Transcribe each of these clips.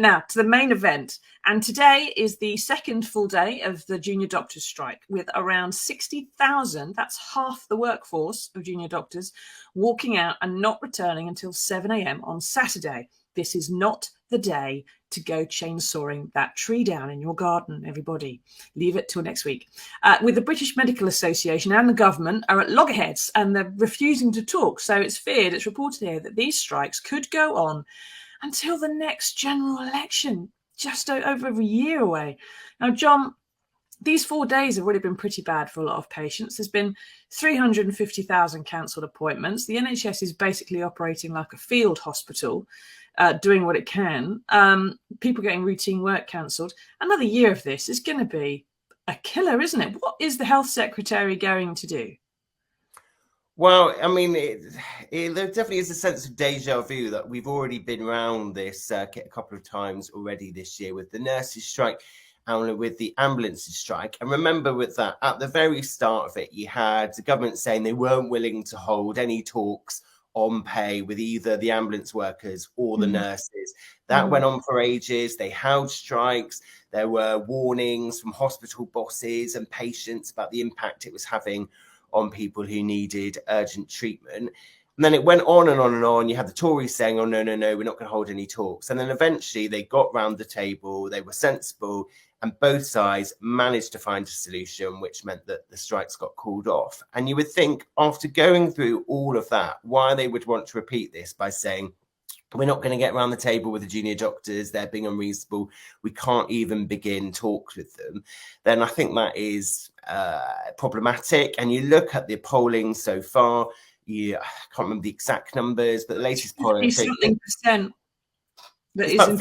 Now, to the main event. And today is the second full day of the junior doctors' strike, with around 60,000, that's half the workforce of junior doctors, walking out and not returning until 7 a.m. on Saturday. This is not the day to go chainsawing that tree down in your garden, everybody. Leave it till next week. With the British Medical Association and the government are at loggerheads and they're refusing to talk. So it's reported here, that these strikes could go on until the next general election, just over a year away. Now, John, these 4 days have already been pretty bad for a lot of patients. There's been 350,000 cancelled appointments. The NHS is basically operating like a field hospital, doing what it can. People getting routine work cancelled. Another year of this is going to be a killer, isn't it? What is the Health Secretary going to do? Well, I mean, there definitely is a sense of deja vu that we've already been around this a couple of times already this year, with the nurses' strike and with the ambulances strike. And remember, with that, at the very start of it, you had the government saying they weren't willing to hold any talks on pay with either the ambulance workers or the nurses. That went on for ages. They held strikes. There were warnings from hospital bosses and patients about the impact it was having on people who needed urgent treatment. And then it went on and on and on. You had the Tories saying, oh, no, we're not going to hold any talks. And then eventually they got round the table, they were sensible, and both sides managed to find a solution, which meant that the strikes got called off. And you would think, after going through all of that, why they would want to repeat this by saying, we're not going to get around the table with the junior doctors, they're being unreasonable, we can't even begin talks with them, then I think that is problematic. And you look at the polling so far, I can't remember the exact numbers, but the latest polling is something percent. It's about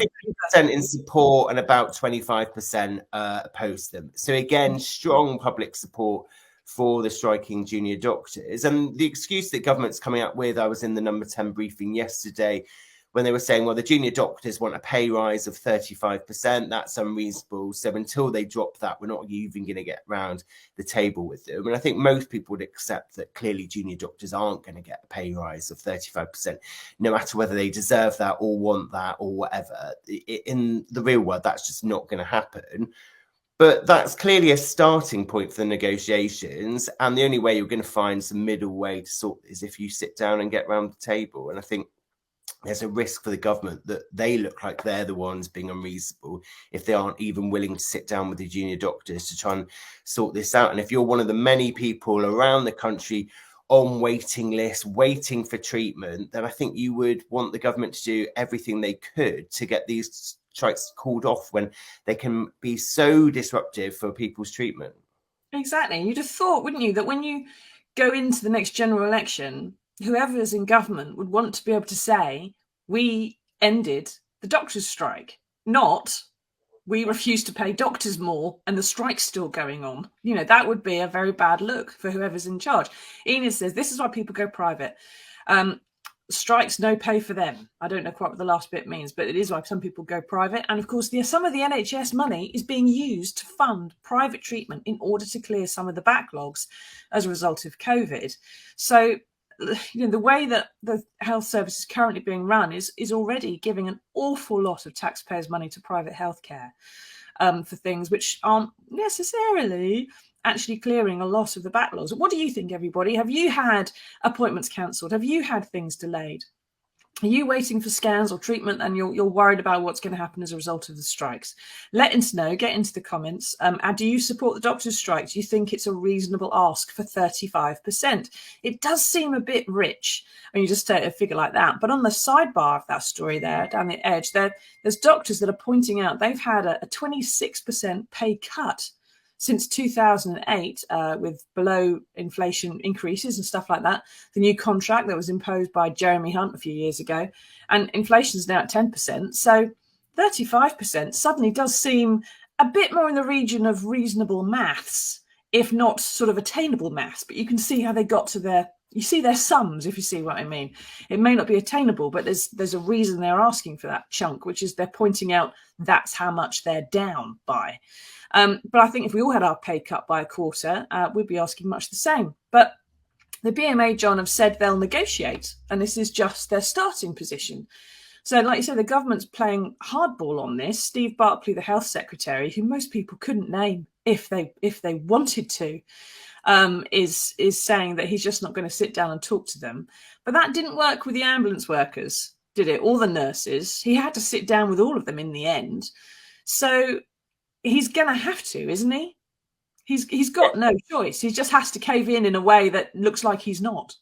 50% in support and about 25% opposed them. So again, strong public support for the striking junior doctors. And the excuse that government's coming up with, I was in the number 10 briefing yesterday when they were saying, well, the junior doctors want a pay rise of 35%. That's unreasonable. So until they drop that, we're not even going to get around the table with them. And I think most people would accept that clearly junior doctors aren't going to get a pay rise of 35%, no matter whether they deserve that or want that or whatever. In the real world, that's just not going to happen. But that's clearly a starting point for the negotiations. And the only way you're going to find some middle way to sort this is if you sit down and get around the table. And I think there's a risk for the government that they look like they're the ones being unreasonable if they aren't even willing to sit down with the junior doctors to try and sort this out. And if you're one of the many people around the country on waiting lists, waiting for treatment, then I think you would want the government to do everything they could to get these strikes called off when they can be so disruptive for people's treatment. Exactly. You'd have thought, wouldn't you, that when you go into the next general election, whoever's in government would want to be able to say, we ended the doctors' strike, not we refuse to pay doctors more and the strike's still going on. You know, that would be a very bad look for whoever's in charge. Enid says, this is why people go private. Strikes, no pay for them. I don't know quite what the last bit means, but it is why some people go private. And of course, some of the NHS money is being used to fund private treatment in order to clear some of the backlogs as a result of COVID. So, you know, the way that the health service is currently being run is already giving an awful lot of taxpayers' money to private healthcare for things which aren't necessarily actually clearing a lot of the backlogs. What do you think, everybody? Have you had appointments cancelled? Have you had things delayed? Are you waiting for scans or treatment and you're worried about what's going to happen as a result of the strikes? Let us know. Get into the comments. And do you support the doctors' strike? Do you think it's a reasonable ask for 35%? It does seem a bit rich when you just take a figure like that. But on the sidebar of that story there, down the edge, there's doctors that are pointing out they've had a 26% pay cut since 2008, with below inflation increases and stuff like that. The new contract that was imposed by Jeremy Hunt a few years ago, and inflation is now at 10%. So 35% suddenly does seem a bit more in the region of reasonable maths, if not sort of attainable maths. But you can see how they got to you see their sums, if you see what I mean. It may not be attainable, but there's a reason they're asking for that chunk, which is they're pointing out that's how much they're down by. But I think if we all had our pay cut by a quarter, we'd be asking much the same. But the BMA, John, have said they'll negotiate, and this is just their starting position. So, like you said, the government's playing hardball on this. Steve Barclay, the health secretary, who most people couldn't name if they wanted to, is saying that he's just not going to sit down and talk to them. But that didn't work with the ambulance workers, did it? All the nurses. He had to sit down with all of them in the end. So he's going to have to, isn't he? He's got no choice. He just has to cave in a way that looks like he's not.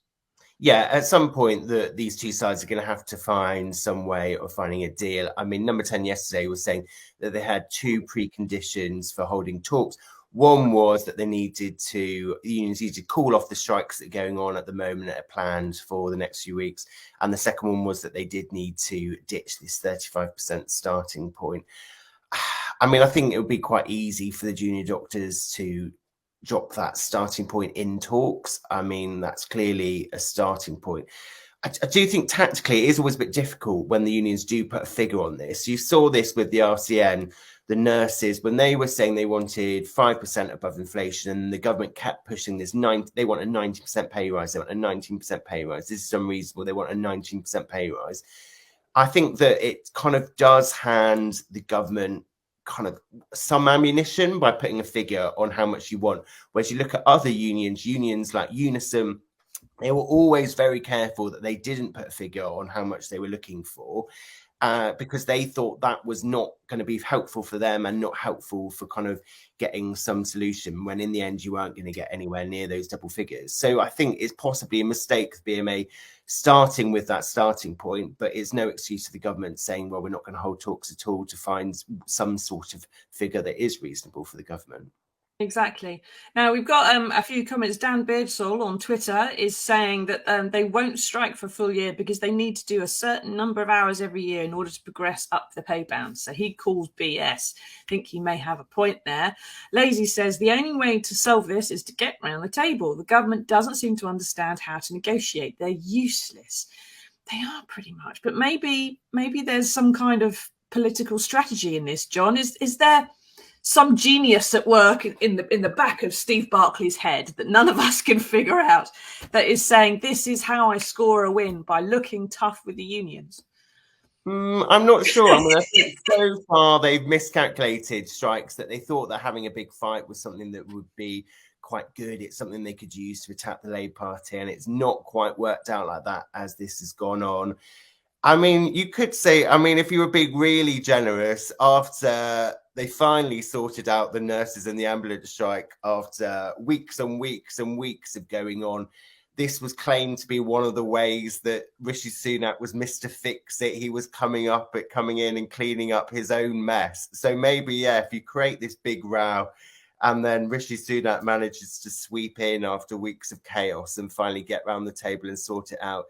Yeah, at some point, these two sides are going to have to find some way of finding a deal. I mean, Number 10 yesterday was saying that they had two preconditions for holding talks. One was that the unions needed to call off the strikes that are going on at the moment that are planned for the next few weeks. And the second one was that they did need to ditch this 35% starting point. I mean, I think it would be quite easy for the junior doctors to drop that starting point in talks. I mean, that's clearly a starting point. I do think tactically it is always a bit difficult when the unions do put a figure on this. You saw this with the RCN, the nurses, when they were saying they wanted 5% above inflation, and the government kept pushing this. They want a 19% pay rise. They want a 19% pay rise. This is unreasonable. They want a 19% pay rise. I think that it kind of does hand the government kind of some ammunition by putting a figure on how much you want. Whereas you look at other unions like Unison, they were always very careful that they didn't put a figure on how much they were looking for, because they thought that was not going to be helpful for them and not helpful for kind of getting some solution, when in the end you weren't going to get anywhere near those double figures. So I think it's possibly a mistake of BMA starting with that starting point, but it's no excuse to the government saying, well, we're not going to hold talks at all to find some sort of figure that is reasonable for the government. Exactly. Now, we've got a few comments. Dan Beardsall on Twitter is saying that they won't strike for a full year because they need to do a certain number of hours every year in order to progress up the pay band. So he calls BS. I think he may have a point there. Lazy says the only way to solve this is to get round the table. The government doesn't seem to understand how to negotiate. They're useless. They are pretty much. But maybe there's some kind of political strategy in this, John. Is there some genius at work in the back of Steve Barclay's head that none of us can figure out, that is saying this is how I score a win, by looking tough with the unions? I'm not sure. I mean, I think so far they've miscalculated strikes, that they thought that having a big fight was something that would be quite good. It's something they could use to attack the Labour Party, and it's not quite worked out like that as this has gone on. I mean, you could say, I mean, if you were being really generous, after they finally sorted out the nurses and the ambulance strike, after weeks and weeks and weeks of going on, this was claimed to be one of the ways that Rishi Sunak was Mr. Fix-It. He was coming in and cleaning up his own mess. So maybe, yeah, if you create this big row and then Rishi Sunak manages to sweep in after weeks of chaos and finally get round the table and sort it out,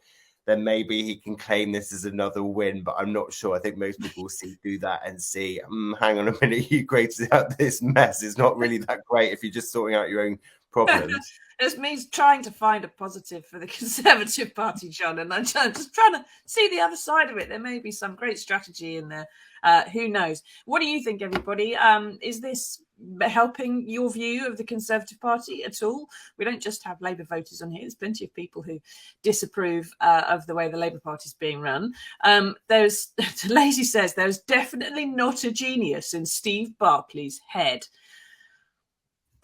then maybe he can claim this as another win. But I'm not sure. I think most people will see through that and see, hang on a minute, you created out this mess. It's not really that great if you're just sorting out your own problems. It's me trying to find a positive for the Conservative Party, John, and I'm just trying to see the other side of it. There may be some great strategy in there. Who knows? What do you think, everybody? Is this helping your view of the Conservative Party at all? We don't just have Labour voters on here. There's plenty of people who disapprove of the way the Labour Party is being run. Lazy says there's definitely not a genius in Steve Barclay's head.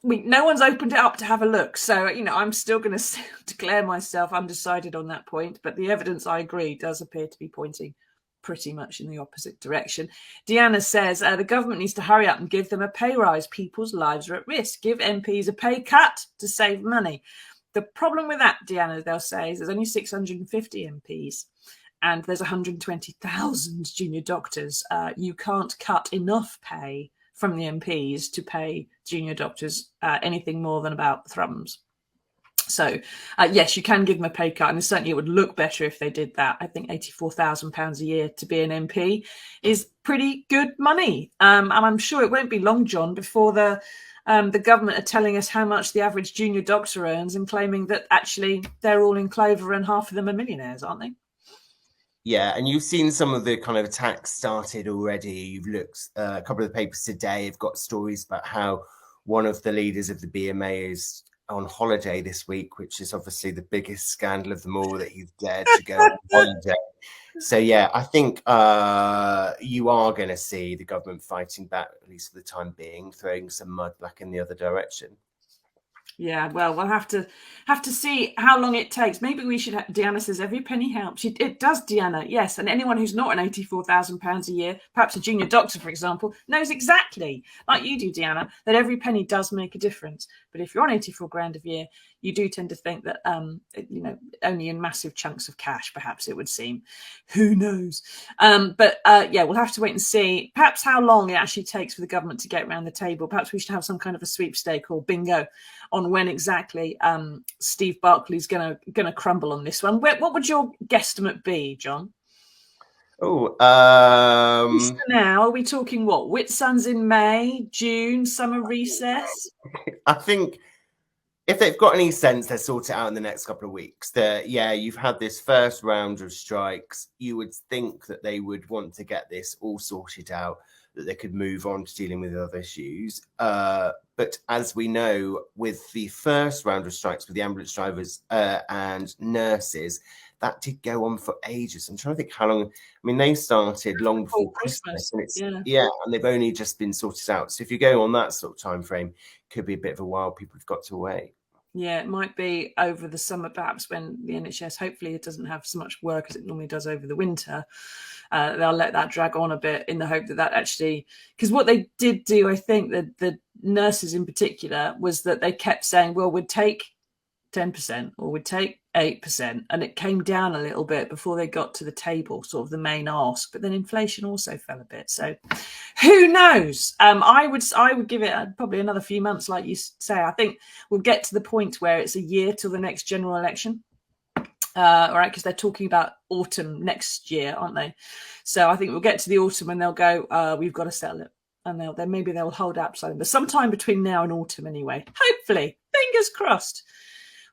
No one's opened it up to have a look. So, I'm still going to declare myself undecided on that point. But the evidence, I agree, does appear to be pointing pretty much in the opposite direction. Deanna says the government needs to hurry up and give them a pay rise. People's lives are at risk. Give MPs a pay cut to save money. The problem with that, Deanna, they'll say, is there's only 650 MPs and there's 120,000 junior doctors. You can't cut enough pay from the MPs to pay junior doctors anything more than about thrums. So, yes, you can give them a pay cut, and certainly it would look better if they did that. I think £84,000 a year to be an MP is pretty good money. And I'm sure it won't be long, John, before the government are telling us how much the average junior doctor earns and claiming that actually they're all in clover and half of them are millionaires, aren't they? Yeah, and you've seen some of the kind of attacks started already. You've looked, a couple of the papers today have got stories about how one of the leaders of the BMA is on holiday this week, which is obviously the biggest scandal of them all, that he's dared to go on holiday. So yeah, I think you are going to see the government fighting back, at least for the time being, throwing some mud back in the other direction. Yeah, well, we'll have to see how long it takes. Maybe we should. Deanna says every penny helps. It does, Deanna. Yes, and anyone who's not on £84,000 a year, perhaps a junior doctor, for example, knows exactly, like you do, Deanna, that every penny does make a difference. But if you're on 84 grand a year, you do tend to think that, only in massive chunks of cash, perhaps it would seem. Who knows? But we'll have to wait and see. Perhaps how long it actually takes for the government to get around the table. Perhaps we should have some kind of a sweepstake or bingo on when exactly Steve Barclay's going to crumble on this one. What would your guesstimate be, John? Oh, now are we talking what? Whitsun's in May, June, summer recess? I think if they've got any sense, they'll sort it out in the next couple of weeks. You've had this first round of strikes. You would think that they would want to get this all sorted out, that they could move on to dealing with other issues. But as we know, with the first round of strikes with the ambulance drivers and nurses, that did go on for ages. I'm trying to think how long. I mean, they started long before Christmas, and and they've only just been sorted out. So if you go on that sort of time frame, it could be a bit of a while. People have got to wait. Yeah, it might be over the summer, perhaps, when the NHS, hopefully it doesn't have so much work as it normally does over the winter. They'll let that drag on a bit in the hope that actually, because what they did do, I think, that the nurses in particular, was that they kept saying, well, we'd take 10% or we'd take 8%, and it came down a little bit before they got to the table, sort of the main ask. But then inflation also fell a bit, so who knows? I would give it probably another few months, like you say. I think we'll get to the point where it's a year till the next general election. All right, because they're talking about autumn next year, aren't they? So I think we'll get to the autumn and they'll go, we've got to settle it, and maybe they'll hold out something, but sometime between now and autumn anyway. Hopefully, fingers crossed.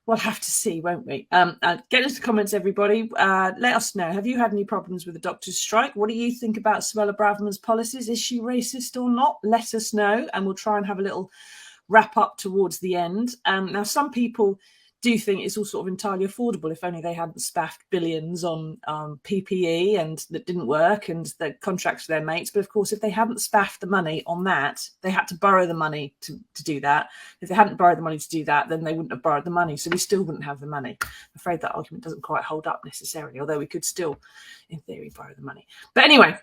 We'll have to see, won't we? Get into the comments, everybody. Let us know. Have you had any problems with the doctors' strike? What do you think about Suella Braverman's policies? Is she racist or not? Let us know, and we'll try and have a little wrap up towards the end. Now, some people do think it's all sort of entirely affordable if only they hadn't spaffed billions on PPE and that didn't work, and the contracts for their mates. But of course, if they hadn't spaffed the money on that, they had to borrow the money to do that. If they hadn't borrowed the money to do that, then they wouldn't have borrowed the money. So we still wouldn't have the money. I'm afraid that argument doesn't quite hold up necessarily, although we could still, in theory, borrow the money. But anyway,